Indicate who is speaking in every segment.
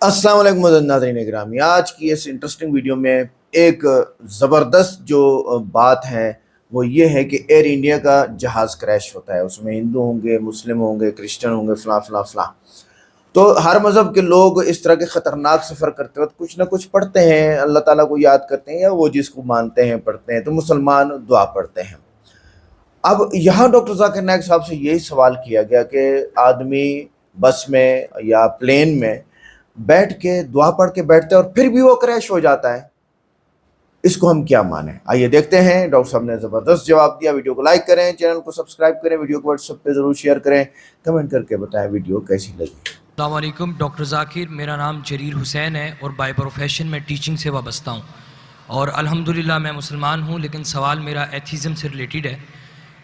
Speaker 1: अस्सलाम वालेकुम नाज़रीन गिरामी। आज की इस इंटरेस्टिंग वीडियो में एक ज़बरदस्त जो बात है वो ये है कि एयर इंडिया का जहाज़ क्रैश होता है। उसमें हिंदू होंगे, मुस्लिम होंगे, क्रिश्चियन होंगे, फ़लाँ फ़लाँ फ़लाँ। तो हर मज़हब के लोग इस तरह के ख़तरनाक सफ़र करते वक़्त कुछ ना कुछ पढ़ते हैं, अल्लाह ताला को याद करते हैं या वो जिसको मानते हैं पढ़ते हैं। तो मुसलमान दुआ पढ़ते हैं। अब यहाँ डॉक्टर ज़ाकिर नाइक साहब से यही सवाल किया गया कि आदमी बस में या प्लेन में बैठ के दुआ पढ़ के बैठते हैं और फिर भी वो क्रैश हो जाता है। इसको हम क्या माने? आइए देखते हैं। डॉक्टर साहब ने ज़बरदस्त जवाब दिया। वीडियो को लाइक करें, चैनल को सब्सक्राइब करें, वीडियो को व्हाट्सएप पे ज़रूर शेयर करें, कमेंट करके बताएं वीडियो कैसी लगी।
Speaker 2: अस्सलाम वालेकुम, डॉक्टर ज़ाकिर, मेरा नाम जरीर हुसैन है और बाय प्रोफेशन मैं टीचिंग से वाबस्ता हूँ और अल्हम्दुलिल्लाह मैं मुसलमान हूँ। लेकिन सवाल मेरा एथिज़म से रिलेटेड है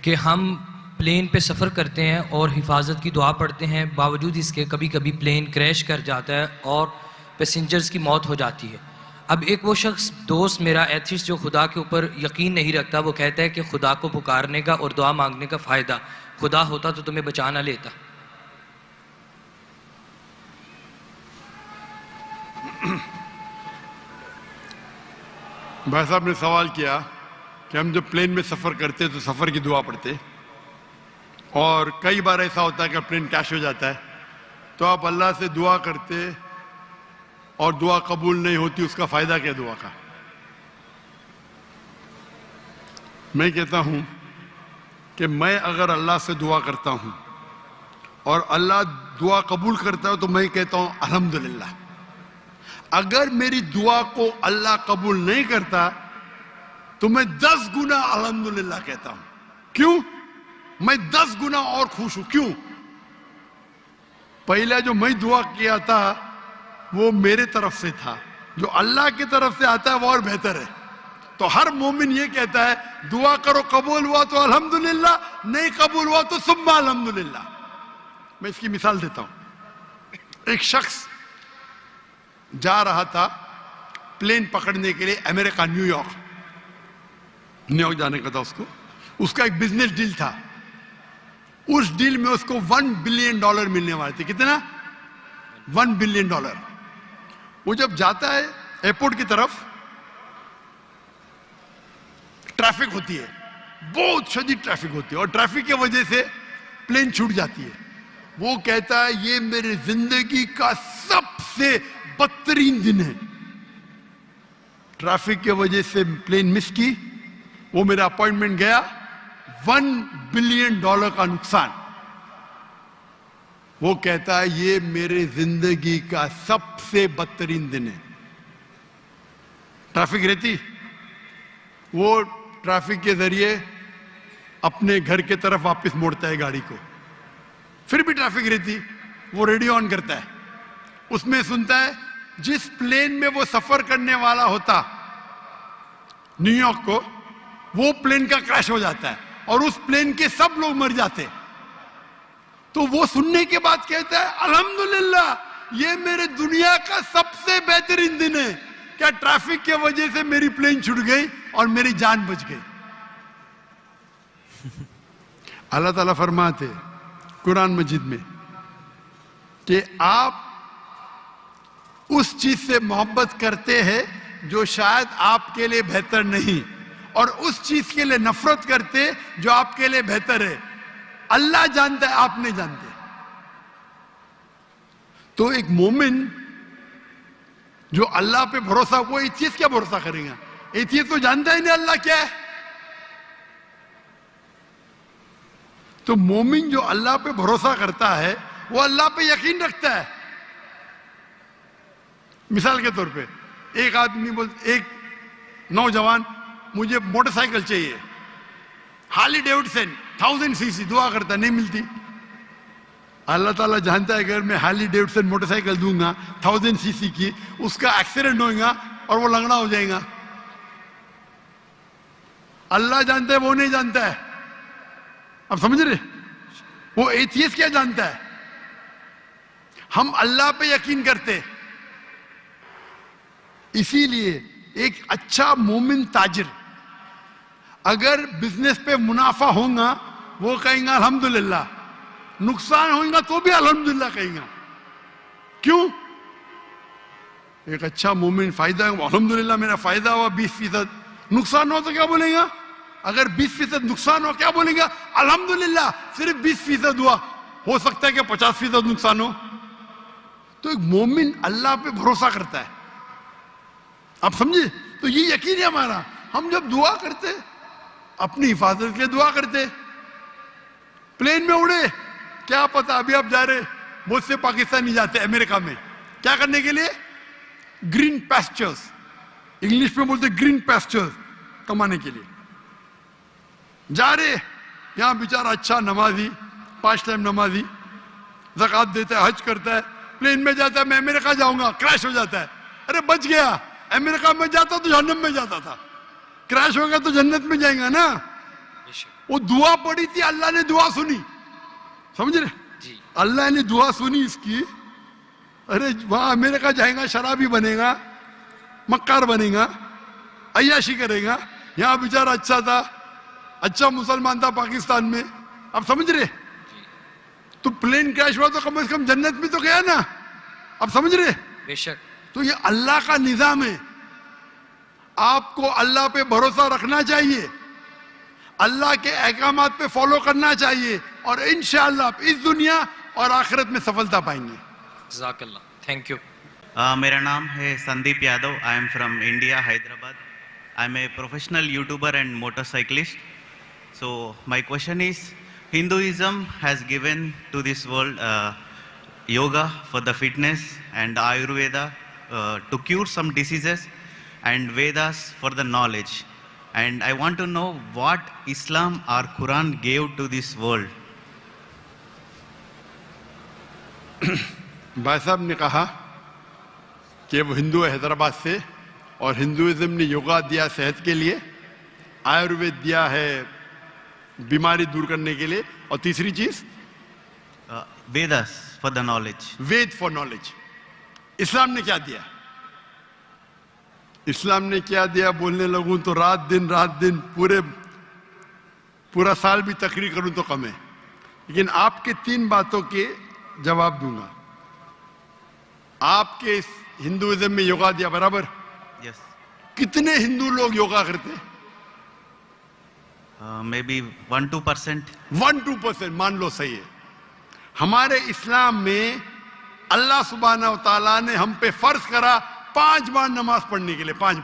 Speaker 2: कि हम प्लेन पे सफ़र करते हैं और हिफाजत की दुआ पढ़ते हैं, बावजूद इसके कभी कभी प्लेन क्रैश कर जाता है और पैसेंजर्स की मौत हो जाती है। अब एक वो शख्स दोस्त मेरा एथिस्ट जो खुदा के ऊपर यकीन नहीं रखता, वो कहता है कि खुदा को पुकारने का और दुआ मांगने का फ़ायदा, खुदा होता तो तुम्हें बचा ना लेता।
Speaker 3: भाई साहब ने सवाल किया कि हम जब प्लेन में सफ़र करते तो सफ़र की दुआ पढ़ते, और कई बार ऐसा होता है कि प्लेन क्रैश हो जाता है तो आप अल्लाह से दुआ करते और दुआ कबूल नहीं होती, उसका फ़ायदा क्या दुआ का? मैं कहता हूँ कि मैं अगर अल्लाह से दुआ करता हूँ और अल्लाह दुआ कबूल करता है तो मैं कहता हूँ अल्हम्दुलिल्लाह। अगर मेरी दुआ को अल्लाह कबूल नहीं करता तो मैं 10 गुना अल्हम्दुलिल्लाह कहता हूं। क्यों? मैं 10 गुना और खुश हूं। क्यों? पहला जो मैं दुआ किया था वो मेरे तरफ से था, जो अल्लाह की तरफ से आता है वो और बेहतर है। तो हर मोमिन ये कहता है दुआ करो, कबूल हुआ तो अल्हम्दुलिल्लाह, नहीं कबूल हुआ तो सुम्मा अल्हम्दुलिल्लाह। मैं इसकी मिसाल देता हूं। एक शख्स जा रहा था प्लेन पकड़ने के लिए अमेरिका, न्यूयॉर्क जाने का था उसको। उसका एक बिजनेस डील था। उस डील में उसको $1 बिलियन मिलने वाले थे। कितना? $1 बिलियन। वो जब जाता है एयरपोर्ट की तरफ, ट्रैफिक होती है, बहुत शदीद ट्रैफिक होती है, और ट्रैफिक की वजह से प्लेन छूट जाती है। वो कहता है ये मेरी जिंदगी का सबसे बदतरीन दिन है। ट्रैफिक की वजह से प्लेन मिस की, वो मेरा अपॉइंटमेंट गया, $1 बिलियन का नुकसान। वो कहता है ये मेरे जिंदगी का सबसे बदतरीन दिन है। ट्रैफिक रहती, वो ट्रैफिक के जरिए अपने घर के तरफ वापस मोड़ता है गाड़ी को। फिर भी ट्रैफिक रहती, वो रेडियो ऑन करता है, उसमें सुनता है जिस प्लेन में वो सफर करने वाला होता न्यूयॉर्क को, वो प्लेन का क्रैश हो जाता है और उस प्लेन के सब लोग मर जाते। तो वो सुनने के बाद कहता है अल्हम्दुलिल्लाह, ये मेरे दुनिया का सबसे बेहतरीन दिन है। क्या ट्रैफिक के वजह से मेरी प्लेन छूट गई और मेरी जान बच गई। अल्लाह ताला फरमाते कुरान मजीद में कि आप उस चीज से मोहब्बत करते हैं जो शायद आपके लिए बेहतर नहीं, और उस चीज के लिए नफरत करते जो आपके लिए बेहतर है। अल्लाह जानता है, आप नहीं जानते। तो एक मोमिन जो अल्लाह पे भरोसा, वो एथियस्ट क्या भरोसा करेगा? एथियस्ट तो जानता ही नहीं अल्लाह क्या है। तो मोमिन जो अल्लाह पे भरोसा करता है वो अल्लाह पे यकीन रखता है। मिसाल के तौर पे एक आदमी एक नौजवान, मुझे मोटरसाइकिल चाहिए, हार्ली डेविडसन 1000 सीसी, दुआ करता नहीं मिलती। अल्लाह ताला जानता है अगर मैं हार्ली डेविडसन मोटरसाइकिल दूंगा 1000 सीसी की, उसका एक्सीडेंट होगा और वो लंगड़ा हो जाएगा। अल्लाह जानता है, वो नहीं जानता है। अब समझ रहे? वो एथियस्ट क्या जानता है? हम अल्लाह पे यकीन करते। इसीलिए एक अच्छा मोमिन ताजिर अगर बिजनेस पे मुनाफा होगा वो कहेंगे अल्हम्दुलिल्लाह, नुकसान होगा तो भी अल्हम्दुलिल्लाह कहेंगे। क्यों? एक अच्छा मोमिन फायदा, अल्हम्दुलिल्लाह मेरा फायदा हुआ 20%, नुकसान हो तो क्या बोलेगा? अगर 20% नुकसान हो क्या बोलेगा? अल्हम्दुलिल्लाह सिर्फ 20% हुआ, हो सकता है कि 50% नुकसान हो। तो एक मोमिन अल्लाह पे भरोसा करता है, आप समझे? तो ये यकीन है हमारा। हम जब दुआ करते, अपनी हिफाजत के लिए दुआ करते, प्लेन में उड़े, क्या पता अभी आप जा रहे, बहुत से पाकिस्तानी जाते अमेरिका में, क्या करने के लिए? ग्रीन पैस्चर्स, इंग्लिश में बोलते ग्रीन पैस्चर्स, कमाने के लिए जा रहे। यहां बेचारा अच्छा नमाजी, 5 टाइम नमाजी, ज़कात देता है, हज करता है, प्लेन में जाता है, मैं अमेरिका जाऊंगा, क्रैश हो जाता है। अरे बच गया, अमेरिका में जाता तो जहन्नम में जाता था, क्रैश हो गया तो जन्नत में जाएगा ना। वो दुआ पड़ी थी, अल्लाह ने दुआ सुनी, समझ रहे? अल्लाह ने दुआ सुनी इसकी। अरे वहां अमेरिका जाएगा, शराबी बनेगा, मक्कार बनेगा, अय्याशी करेगा। यहां बेचारा अच्छा था, अच्छा मुसलमान था पाकिस्तान में, आप समझ रहे? तो प्लेन क्रैश हुआ तो कम से कम जन्नत में तो गया ना, आप समझ रहे?
Speaker 2: बेशक।
Speaker 3: तो ये अल्लाह का निजाम है। आपको अल्लाह पे भरोसा रखना चाहिए, अल्लाह के अहकामात पे फॉलो करना चाहिए, और इंशाअल्लाह आप इस दुनिया और आखिरत में सफलता पाएंगे।
Speaker 2: जज़ाकल्लाह, थैंक यू।
Speaker 4: मेरा नाम है Sandeep Yadav. I am from India, Hyderabad. I am a professional YouTuber and motorcyclist. So my question is, Hinduism has given to this world yoga for the fitness and Ayurveda to cure some diseases, and Vedas for the knowledge. And I want to know what Islam or Quran gave to this world.
Speaker 3: भाई साहब ने कहा कि वो हिंदू है हैदराबाद से, और Hinduism ने योगा दिया सेहत के लिए, आयुर्वेद दिया है बीमारी दूर करने के लिए, और तीसरी चीज
Speaker 4: Vedas for the knowledge.
Speaker 3: Veda for knowledge. Islam ने क्या दिया? इस्लाम ने क्या दिया बोलने लगूं तो रात दिन पूरा साल भी तकरीर करूं तो कम है, लेकिन आपके 3 बातों के जवाब दूंगा। आपके हिंदुइज्म में योगा दिया, बराबर?
Speaker 4: Yes.
Speaker 3: कितने हिंदू लोग योगा करते हैं?
Speaker 4: Maybe 1-2%.
Speaker 3: 1-2% मान लो, सही है। हमारे इस्लाम में अल्लाह सुब्हाना व तआला ने हम पे फर्ज करा 5 बार नमाज पढ़ने के लिए, 5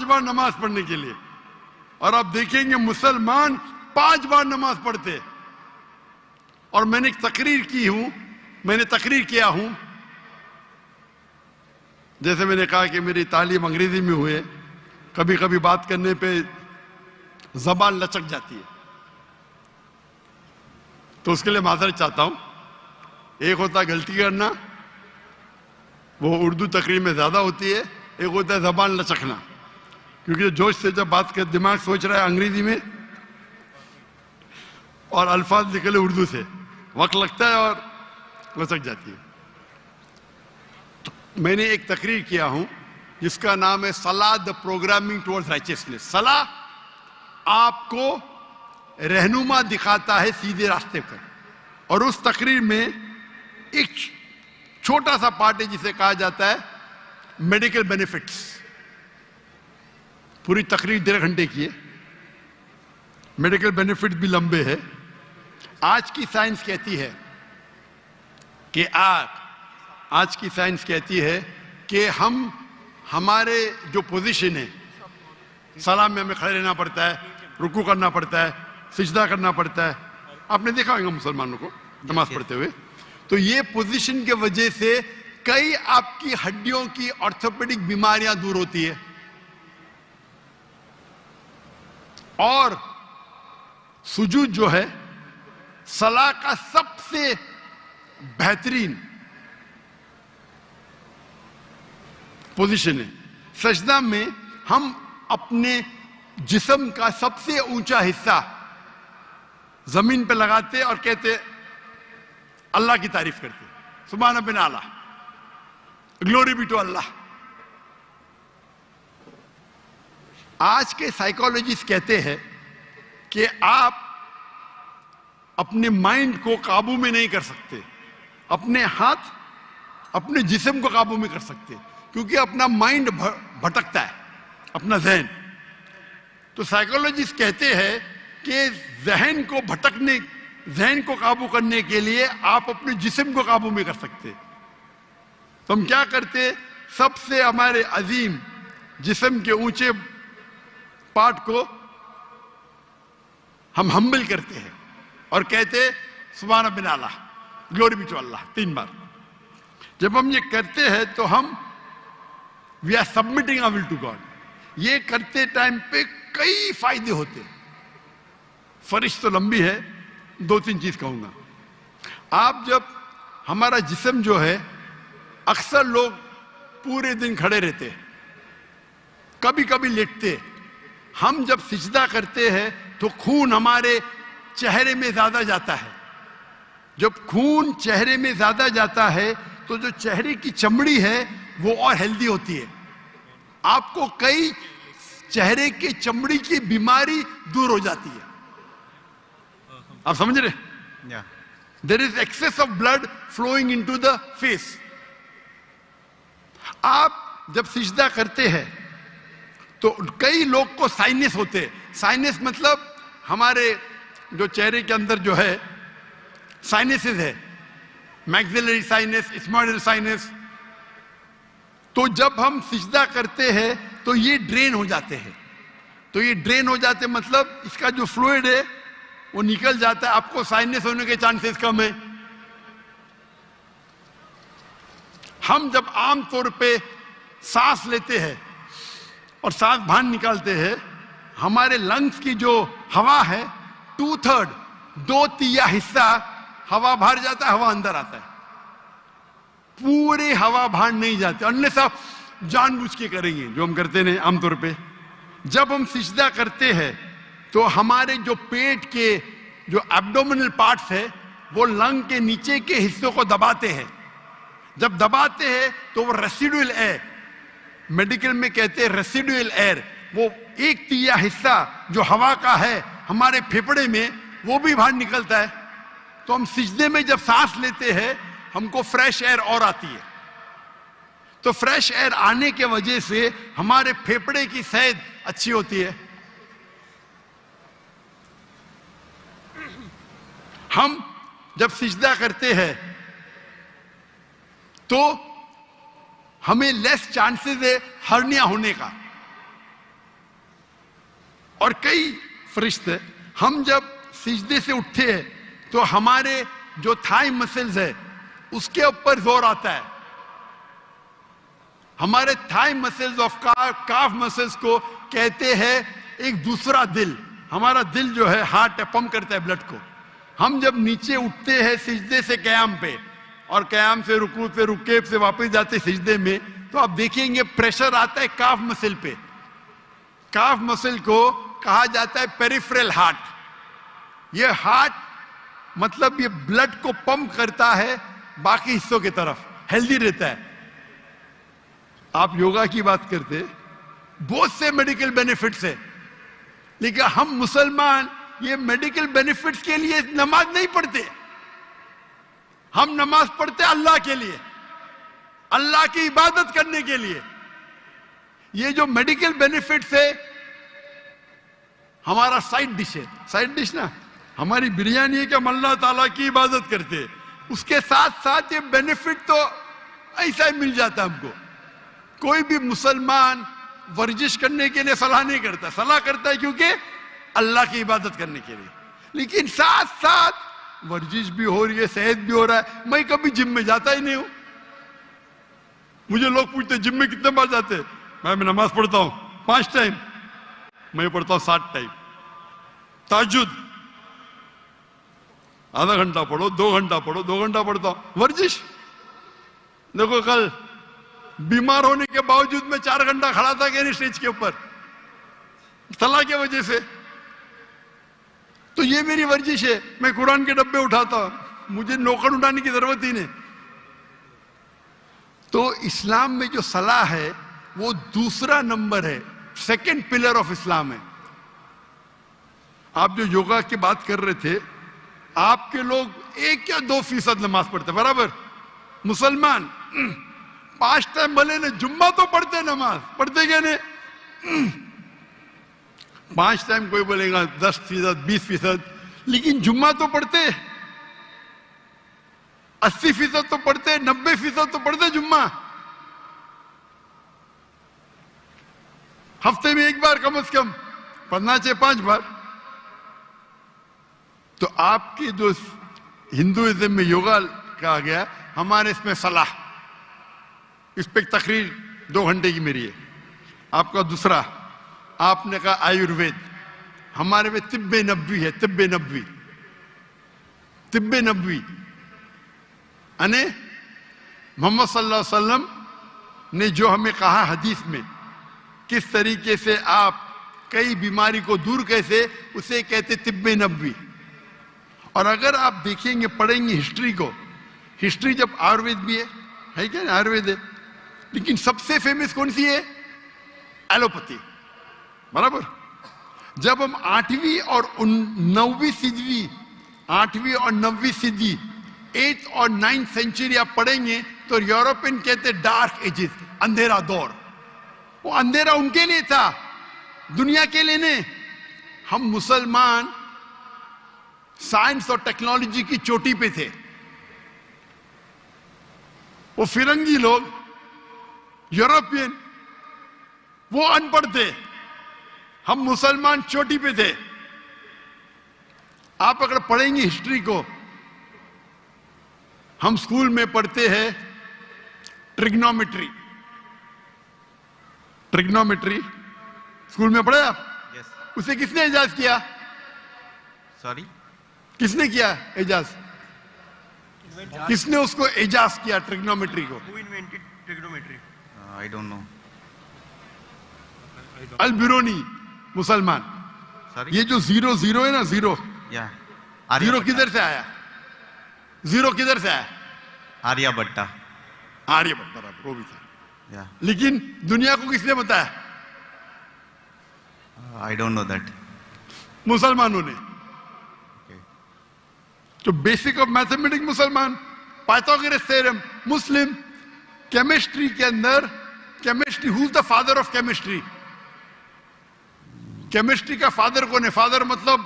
Speaker 3: बार नमाज पढ़ने के लिए। और आप देखेंगे मुसलमान 5 बार नमाज पढ़ते। और मैंने तकरीर किया हूं, जैसे मैंने कहा कि मेरी तालीम अंग्रेजी में हुई है, कभी कभी बात करने पे जबान लचक जाती है, तो उसके लिए माजरत चाहता हूं। एक होता है गलती करना, वो उर्दू तकरीर में ज्यादा होती है। एक होता है जबान लचकना, क्योंकि जोश से जब बात कर, दिमाग सोच रहा है अंग्रेजी में और अल्फाज निकले उर्दू से, वक्त लगता है और लचक जाती है। तो मैंने एक तकरीर किया हूं जिसका नाम है सलाह द प्रोग्रामिंग टुवर्ड्स राइचियसनेस। सलाह आपको रहनुमा दिखाता है सीधे रास्ते पर। और उस तकरीर में एक छोटा सा पार्ट है जिसे कहा जाता है मेडिकल बेनिफिट्स। पूरी तकरीर 1.5 घंटे की है, मेडिकल बेनिफिट्स भी लंबे हैं। आज की साइंस कहती है कि आज की साइंस कहती है कि हमारे जो पोजीशन है, सलाम में हमें खड़े रहना पड़ता है, रुकू करना पड़ता है, सिजदा करना पड़ता है। आपने देखा होगा मुसलमानों को नमाज पढ़ते हुए। तो ये पोजीशन के वजह से कई आपकी हड्डियों की ऑर्थोपेडिक बीमारियां दूर होती है। और सुजूद जो है सलाह का सबसे बेहतरीन पोजीशन है। सजदा में हम अपने जिस्म का सबसे ऊंचा हिस्सा जमीन पे लगाते और कहते अल्लाह की तारीफ करते, सुभान बिन आला, ग्लोरी बी टू अल्लाह। आज के साइकोलॉजिस्ट कहते हैं कि आप अपने माइंड को काबू में नहीं कर सकते। अपने हाथ अपने जिस्म को काबू में कर सकते, क्योंकि अपना माइंड भटकता है, अपना जहन। तो साइकोलॉजिस्ट कहते हैं कि जहन को काबू करने के लिए आप अपने जिस्म को काबू में कर सकते। तो हम क्या करते, सबसे हमारे अजीम जिस्म के ऊंचे पार्ट को हम हम्बल करते हैं और कहते सुभान रब्बिल आला, ग्लोरी बी टू अल्लाह 3 बार। जब हम ये करते हैं तो हम we are submitting our will to God. ये करते टाइम पे कई फायदे होते हैं। फरिश तो लंबी है, 2-3 चीज कहूंगा। आप जब, हमारा जिस्म जो है, अक्सर लोग पूरे दिन खड़े रहते हैं, कभी कभी लेटते। हम जब सिजदा करते हैं तो खून हमारे चेहरे में ज्यादा जाता है। जब खून चेहरे में ज्यादा जाता है तो जो चेहरे की चमड़ी है वो और हेल्दी होती है। आपको कई चेहरे की चमड़ी की बीमारी दूर हो जाती है। आप समझ रहे? There is excess of blood flowing into the face. आप जब सिजदा करते हैं तो कई लोग को साइनस होते हैं। साइनस मतलब हमारे जो चेहरे के अंदर जो है साइनसेस है, मैक्सिलरी साइनस, स्मॉइडल साइनस। तो जब हम सिजदा करते हैं तो ये ड्रेन हो जाते हैं। तो ये ड्रेन हो जाते मतलब इसका जो फ्लूइड है वो निकल जाता है। आपको साइनस होने के चांसेस कम है। हम जब आमतौर पे सांस लेते हैं और सांस बाहर निकालते हैं, हमारे लंग्स की जो हवा है 2/3, 2/3 हिस्सा हवा बाहर जाता है, हवा अंदर आता है। पूरे हवा बाहर नहीं जाती, अनलेस आप जानबूझ के करेंगे, जो हम करते हैं आमतौर पे। जब हम सिजदा करते हैं तो हमारे जो पेट के जो एब्डोमिनल पार्ट्स है वो लंग के नीचे के हिस्सों को दबाते हैं। जब दबाते हैं तो वो रेसिडुअल एयर, मेडिकल में कहते हैं रेसिडुअल एयर, वो 1/3 हिस्सा जो हवा का है हमारे फेफड़े में, वो भी बाहर निकलता है। तो हम सिजदे में जब सांस लेते हैं हमको फ्रेश एयर और आती है। तो फ्रेश एयर आने के वजह से हमारे फेफड़े की सेहत अच्छी होती है। हम जब सिजदा करते हैं तो हमें लेस चांसेस है हर्निया होने का। और कई फरिश्ते, हम जब सिजदे से उठते हैं तो हमारे जो थाई मसल्स है उसके ऊपर जोर आता है। हमारे thigh muscles of calf muscles को कहते हैं एक दूसरा दिल। हमारा दिल जो है हार्ट है, पंप करता है ब्लड को। हम जब नीचे उठते हैं सिजदे से कयाम पे और कयाम से रुकू पे, रुके से वापस जाते सिजदे में, तो आप देखेंगे प्रेशर आता है काफ मसल पे। काफ मसल को कहा जाता है पेरिफेरल हार्ट। ये हार्ट मतलब ये ब्लड को पंप करता है बाकी हिस्सों की तरफ, हेल्दी रहता है। आप योगा की बात करते, बहुत से मेडिकल बेनिफिट्स है, लेकिन हम मुसलमान ये मेडिकल बेनिफिट्स के लिए नमाज नहीं पढ़ते। हम नमाज पढ़ते अल्लाह के लिए, अल्लाह की इबादत करने के लिए। ये जो मेडिकल बेनिफिट्स है हमारा साइड डिश है। साइड डिश ना हमारी बिरयानी है कि हम अल्लाह ताला की इबादत करते हैं, उसके साथ साथ ये बेनिफिट तो ऐसा ही मिल जाता है हमको। कोई भी मुसलमान वर्जिश करने के लिए सलाह नहीं करता, सलाह करता है क्योंकि अल्लाह की इबादत करने के लिए। लेकिन साथ साथ वर्जिश भी हो रही है, सेहत भी हो रहा है। मैं कभी जिम में जाता ही नहीं हूं। मुझे लोग पूछते जिम में कितने बार जाते हैं? मैं नमाज पढ़ता हूं 5 टाइम, मैं पढ़ता हूं 7 टाइम। ताजुद आधा घंटा पढ़ो, 2 घंटा पढ़ो, 2 घंटा पढ़ता हूं। वर्जिश देखो, कल बीमार होने के बावजूद मैं 4 घंटा खड़ा था कि स्टेज के ऊपर, सलाह की वजह से। तो ये मेरी वर्जिश है। मैं कुरान के डब्बे उठाता हूं, मुझे नौकर उठाने की जरूरत ही नहीं। तो इस्लाम में जो सलाह है वो दूसरा नंबर है, सेकंड पिलर ऑफ इस्लाम है। आप जो योगा की बात कर रहे थे, आपके लोग 1 या 2% नमाज पढ़ते, बराबर। मुसलमान 5 टाइम भले ने जुम्मा तो पढ़ते, नमाज पढ़ते क्या ने? 5 टाइम कोई बोलेगा 10%, 20%, लेकिन जुम्मा तो पढ़ते, 80% तो पढ़ते, 90% तो पढ़ते जुम्मा। हफ्ते में 1 बार कम से कम पढ़ना चाहिए, 5 बार। तो आपके जो हिंदुइज्म में योगा कहा गया, हमारे इसमें सलाह, इस पे तकरीर 2 घंटे की मेरी है। आपका दूसरा, आपने कहा आयुर्वेद, हमारे में तिब्बे नबवी है, तिब्बे नबवी, तिब्बे नबवी यानी मोहम्मद सल्लल्लाहु अलैहि वसल्लम ने जो हमें कहा हदीस में, किस तरीके से आप कई बीमारी को दूर कैसे, उसे कहते तिब्बे नबवी। और अगर आप देखेंगे, पढ़ेंगे हिस्ट्री को, हिस्ट्री जब आयुर्वेद भी है क्या? आयुर्वेद है, लेकिन सबसे फेमस कौन सी है? एलोपैथी, बराबर। जब हम 8वीं और 9वीं सदी, 8वीं और 9वीं सदी, 8th और 9th सेंचुरी आप पढ़ेंगे तो यूरोपियन कहते डार्क एजेस, अंधेरा दौर। वो अंधेरा उनके लिए था, दुनिया के लिए नहीं। हम मुसलमान साइंस और टेक्नोलॉजी की चोटी पे थे, वो फिरंगी लोग, यूरोपियन, वो अनपढ़ थे, हम मुसलमान चोटी पे थे। आप अगर पढ़ेंगे हिस्ट्री को, हम स्कूल में पढ़ते हैं ट्रिग्नोमेट्री, ट्रिग्नोमेट्री स्कूल में पढ़े आप?
Speaker 4: Yes.
Speaker 3: उसे किसने इजाज किया?
Speaker 4: Sorry?
Speaker 3: किसने किया इजाज? किसने उसको इजाज किया ट्रिग्नोमेट्री को?
Speaker 5: Who invented trigonometry?
Speaker 4: I don't know.
Speaker 3: अल बिरूनी, मुसलमान।
Speaker 4: Sorry?
Speaker 3: ये जो 0 0 है ना, 0
Speaker 4: Yeah.
Speaker 3: 0 किधर से आया? 0 किधर से आया?
Speaker 4: आर्यभट्टा।
Speaker 3: आर्यभट्ट, बराबर, वो भी था।
Speaker 4: Yeah.
Speaker 3: लेकिन दुनिया को किसने बताया?
Speaker 4: I don't know that.
Speaker 3: मुसलमानों ने।
Speaker 4: Okay.
Speaker 3: तो बेसिक ऑफ मैथमेटिक्स मुसलमान, पाइथागोरस थ्योरम मुस्लिम। केमिस्ट्री के अंदर, chemistry, who is the father of chemistry? Chemistry का फादर कौन है? फादर मतलब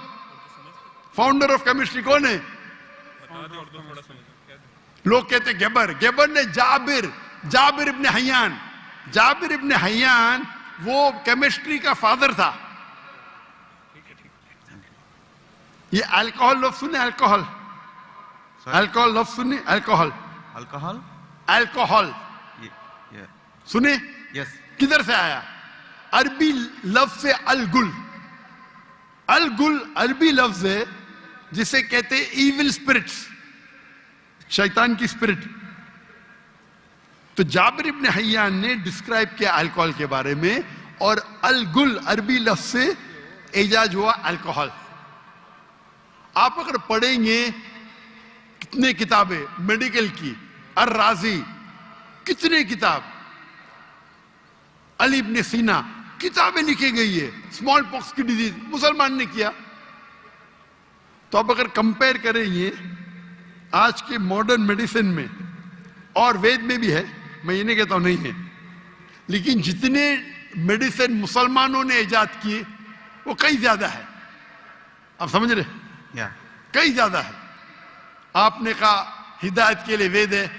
Speaker 3: फाउंडर ऑफ केमिस्ट्री कौन है? लोग कहते गेबर, गेबर ने जाबिर इब्ने हय्यान, जाबिर इब्ने हय्यान वो केमिस्ट्री का फादर था। ये अल्कोहल लफ्ज सुने? अल्कोहल, अल्कोहल लफ्ज सुने? Alcohol,
Speaker 4: Alcohol?
Speaker 3: Alcohol
Speaker 4: Yeah.
Speaker 3: सुने?
Speaker 4: Yes.
Speaker 3: किधर से आया? अरबी लफ्ज से अलगुल। अलगुल अरबी लफ्ज है जिसे कहते इविल स्पिरिट्स, शैतान की स्पिरिट। तो जाबिर इब्ने हय्यान ने डिस्क्राइब किया अल्कोहल के बारे में, और अलगुल अरबी लफ्ज से इजाज हुआ अल्कोहल। आप अगर पढ़ेंगे कितने किताबें मेडिकल की, अर राजी, कितने किताब, अली इब्ने सीना, किताबें लिखी गई है। स्मॉल पॉक्स की डिजीज मुसलमान ने किया। तो अब अगर कंपेयर करेंगे आज के मॉडर्न मेडिसिन में, और वेद में भी है, मैं ये नहीं कहता हूं नहीं है, लेकिन जितने मेडिसिन मुसलमानों ने इजाद किए वो कई ज्यादा है। आप समझ रहे?
Speaker 4: Yeah.
Speaker 3: कई ज्यादा है। आपने कहा हिदायत के लिए वेद है,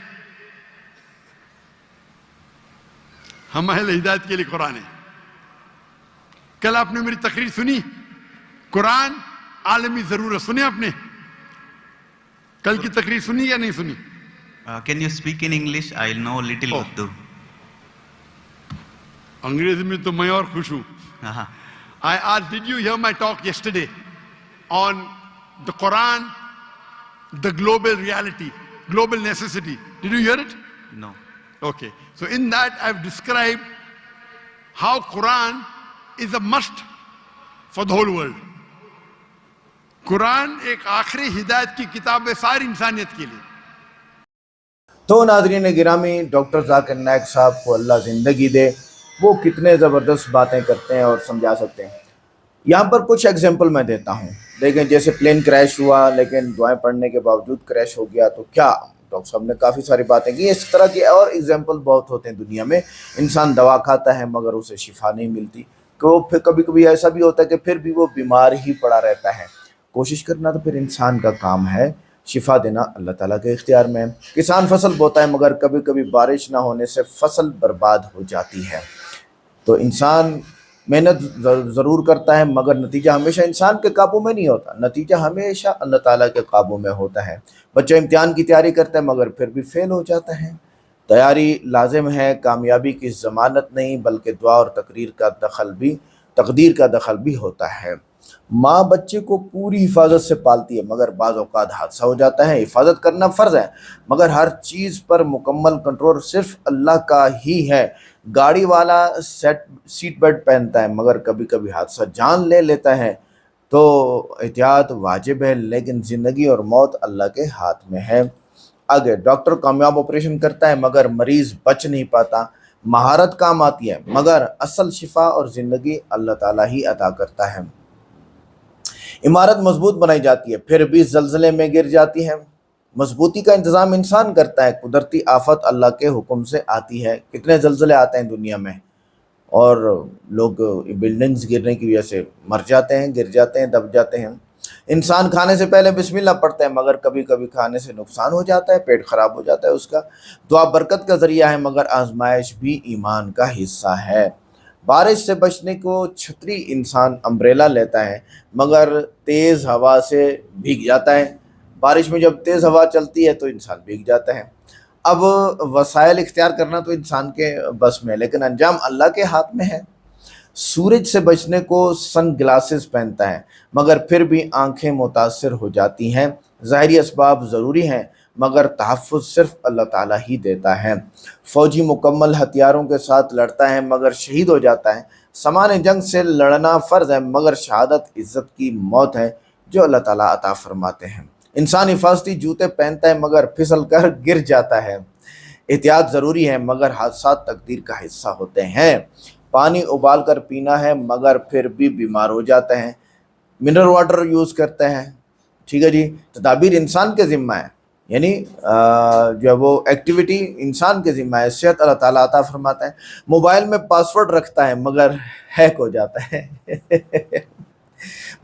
Speaker 3: हमारे लिए हिदायत के लिए कुरान है। कल आपने मेरी तकरीर सुनी, कुरान आलमी जरूरत, सुने आपने? कल की तकरीर सुनी या नहीं सुनी?
Speaker 4: Can you speak in English? I'll know little
Speaker 3: Oh.
Speaker 4: Urdu.
Speaker 3: अंग्रेजी में तो मैं और खुश हूं।
Speaker 4: Uh-huh.
Speaker 3: I asked, did you hear my talk yesterday on the Quran, the global reality, global necessity? Did you hear it?
Speaker 4: No.
Speaker 3: Okay. So in that I've described how Quran is a must for the whole world. Quran एक आखिरी हिदायत की किताब है सारी इंसानियत के लिए।
Speaker 1: तो नाज़रीन गिरामी, डॉक्टर जाकिर नाइक साहब को अल्लाह ज़िंदगी दे, वो कितने ज़बरदस्त बातें करते हैं और समझा सकते हैं। यहाँ पर कुछ एग्जांपल मैं देता हूँ। देखें, जैसे प्लेन क्रैश हुआ, लेकिन दुआएं पढ़ने के बावजूद क्रैश हो गया, तो क्या डॉक्टर साहब ने काफ़ी सारी बातें की। इस तरह की और एग्जाम्पल बहुत होते हैं दुनिया में। इंसान दवा खाता है मगर उसे शिफा नहीं मिलती, तो फिर कभी कभी ऐसा भी होता है कि फिर भी वो बीमार ही पड़ा रहता है। कोशिश करना तो फिर इंसान का काम है, शिफा देना अल्लाह ताला के इख्तियार में है। किसान फसल बोता है मगर कभी कभी बारिश ना होने से फसल बर्बाद हो जाती है। तो इंसान मेहनत ज़रूर करता है मगर नतीजा हमेशा इंसान के काबू में नहीं होता, नतीजा हमेशा अल्लाह ताला के काबू में होता है। बच्चा इम्तिहान की तैयारी करता है मगर फिर भी फेल हो जाता है। तैयारी लाजिम है, कामयाबी की ज़मानत नहीं, बल्कि दुआ और तकदीर का दखल भी होता है। माँ बच्चे को पूरी हिफाजत से पालती है मगर बाज़ औक़ात हादसा हो जाता है। हिफाजत करना फ़र्ज़ है मगर हर चीज़ पर मुकम्मल कंट्रोल सिर्फ अल्लाह का ही है। गाड़ी वाला सीट बेल्ट पहनता है मगर कभी कभी हादसा जान ले लेता है। तो एहतियात वाजिब है, लेकिन ज़िंदगी और मौत अल्लाह के हाथ में है। आगे, डॉक्टर कामयाब ऑपरेशन करता है मगर मरीज़ बच नहीं पाता। महारत काम आती है मगर असल शिफा और ज़िंदगी अल्लाह ताला ही अता करता है। इमारत मजबूत बनाई जाती है फिर भी जल्जले में गिर जाती है। मजबूती का इंतज़ाम इंसान करता है, कुदरती आफत अल्लाह के हुक्म से आती है। कितने जल्जले आते हैं दुनिया में और लोग बिल्डिंग्स गिरने की वजह से मर जाते हैं, गिर जाते हैं, दब जाते हैं। इंसान खाने से पहले बिस्मिल्लाह पढ़ता है मगर कभी कभी खाने से नुकसान हो जाता है, पेट खराब हो जाता है उसका। दुआ बरकत का ज़रिया है मगर आजमाइश भी ईमान का हिस्सा है। बारिश से बचने को छतरी इंसान अम्ब्रेला लेता है मगर तेज़ हवा से भीग जाता है। बारिश में जब तेज़ हवा चलती है तो इंसान भीग जाता है। अब वसाइल इख्तियार करना तो इंसान के बस में है, लेकिन अंजाम अल्लाह के हाथ में है। सूरज से बचने को सन ग्लासेस पहनता है मगर फिर भी आंखें मुतासर हो जाती हैं। ज़ाहिरी असबाब ज़रूरी हैं मगर तहफ़्फ़ुज़ सिर्फ अल्लाह ताला ही देता है। फ़ौजी मुकम्मल हथियारों के साथ लड़ता है मगर शहीद हो जाता है। सामान्य जंग से लड़ना फ़र्ज़ है मगर शहादत इज़्ज़त की मौत है जो अल्लाह ताला अता फरमाते हैं। इंसान हिफाजती जूते पहनता है मगर फिसल कर गिर जाता है। एहतियात ज़रूरी है मगर हादसात तकदीर का हिस्सा होते हैं। पानी उबाल कर पीना है मगर फिर भी बीमार हो जाता है। मिनरल वाटर यूज़ करते हैं, ठीक है जी। तदाबीर इंसान के ज़िम्मा है, यानी जो है वो एक्टिविटी इंसान के ज़िम्मा है। सेहत अल्लाह ताला अता फरमाता है। मोबाइल में पासवर्ड रखता है मगर हैक हो जाता है।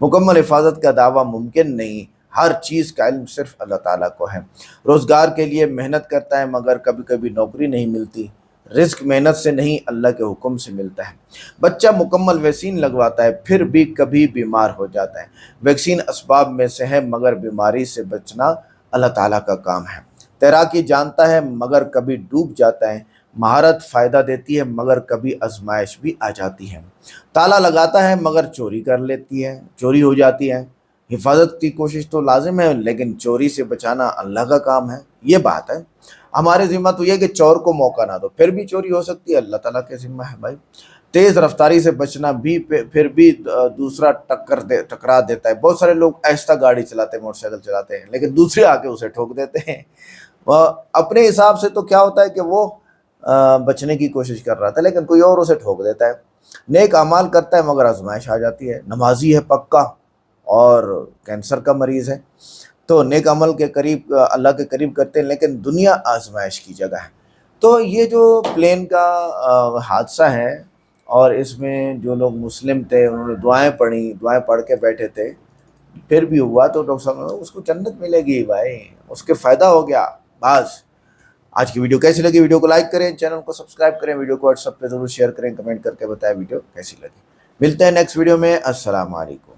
Speaker 1: मुकम्मल हिफाजत का दावा मुमकिन नहीं, हर चीज़ का इल्म सिर्फ अल्लाह ताला को है। रोज़गार के लिए मेहनत करता है मगर कभी कभी नौकरी नहीं मिलती। रिस्क मेहनत से नहीं अल्लाह के हुक्म से मिलता है। बच्चा मुकम्मल वैक्सीन लगवाता है फिर भी कभी बीमार हो जाता है। वैक्सीन असबाब में से है मगर बीमारी से बचना अल्लाह ताला का काम है। तैराकी जानता है मगर कभी डूब जाता है। महारत फ़ायदा देती है मगर कभी आजमाइश भी आ जाती है। ताला लगाता है मगर चोरी कर लेती है, चोरी हो जाती है। हिफाजत की कोशिश तो लाजिम है लेकिन चोरी से बचाना अल्लाह का काम है। ये बात है, हमारे ज़िम्मा तो ये कि चोर को मौका ना दो, फिर भी चोरी हो सकती है, अल्लाह ताला के ज़िम्मा है भाई। तेज़ रफ्तारी से बचना भी फिर भी दूसरा टकरा देता है। बहुत सारे लोग आहिस्ता गाड़ी चलाते हैं, मोटरसाइकिल चलाते हैं, लेकिन दूसरे आके उसे ठोक देते हैं। अपने हिसाब से तो क्या होता है कि वो बचने की कोशिश कर रहा था लेकिन कोई और उसे ठोक देता है। नेक अमाल करता है मगर आजमाइश आ जाती है। नमाजी है पक्का और कैंसर का मरीज़ है, तो नेक अमल के करीब अल्लाह के करीब करते हैं लेकिन दुनिया आजमाइश की जगह है। तो ये जो प्लेन का हादसा है और इसमें जो लोग मुस्लिम थे उन्होंने दुआएं पढ़ी, दुआएं पढ़ के बैठे थे, फिर भी हुआ तो डॉक्टर साहब उसको जन्नत मिलेगी भाई, उसके फ़ायदा हो गया बस। आज की वीडियो कैसी लगी? वीडियो को लाइक करें, चैनल को सब्सक्राइब करें, वीडियो को व्हाट्सएप पे ज़रूर शेयर करें, कमेंट करके बताएं वीडियो कैसी लगी। मिलते हैं नेक्स्ट वीडियो में। अस्सलाम वालेकुम।